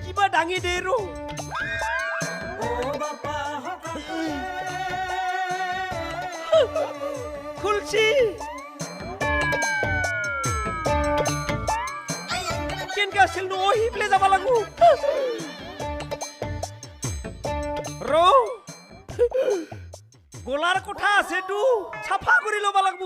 কিবা ডাঙি দে ৰো খুলছি কেনকে আছিল নো হিপলে যাব লাগু ৰ গোলাৰ কোঠা আছে তু সাফা কৰি ল'ব লাগব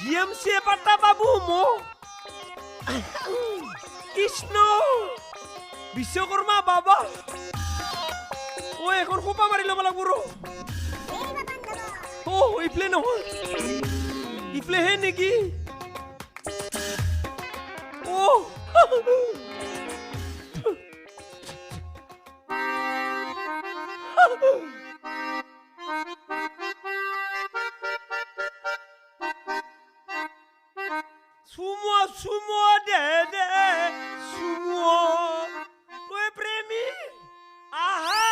জিএমসি পাতা বাবু মো কৃষ্ণ বিশ্বকৰ্মা বাবা ও এখন খোপা মাৰি ল'ব লাগব ৰ ও ইফলে নহয় ইফলে হে নেকি ও সুমো সুমো দে দে সুমো তুই প্রেমী আহা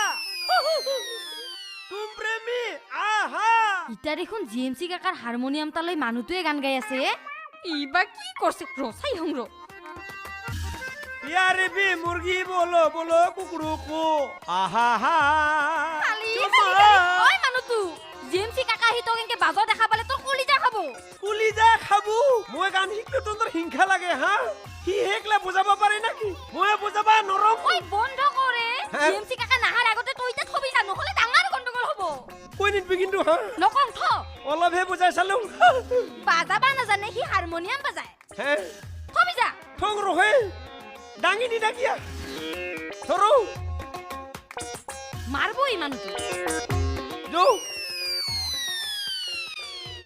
তুম প্রেমী আহা ইটা দেখোন জিএমসি কাকাৰ হাৰমনিয়াম তালৈ মানুহটোৱে গান গাই আছে ইবা কি কৰছে ৰসাই হংৰ यारे भी मुर्गी बोलो बोलो कुकड़ू को आहा हा ওই মানুহটো জিএমসি কাকা হি তো কেনকে বাজৰ দেখা পালে তোৰ কলিজা খাব কুলিজা খাবু মই গান শিকলে তোৰ হিংসা লাগে হা হি হেকলা বুজাব পাৰে নাকি মই বুজাবা নৰম ওই বন্ধ কৰে জিএমসি কাকা নাহাৰ আগতে তই ইটা থবি না নহলে ডাঙৰ গণ্ডগোল হ'ব কই নিবি কিন্তু হা নকং থ অলপহে বুজাই চালো বাজাবা নাজানে সি হাৰমনিয়াম বাজায় হে থবি যা ঠং ৰহে ডাঙি দি ডাকিয়া ধৰো মাৰবো এই মানুহটো যো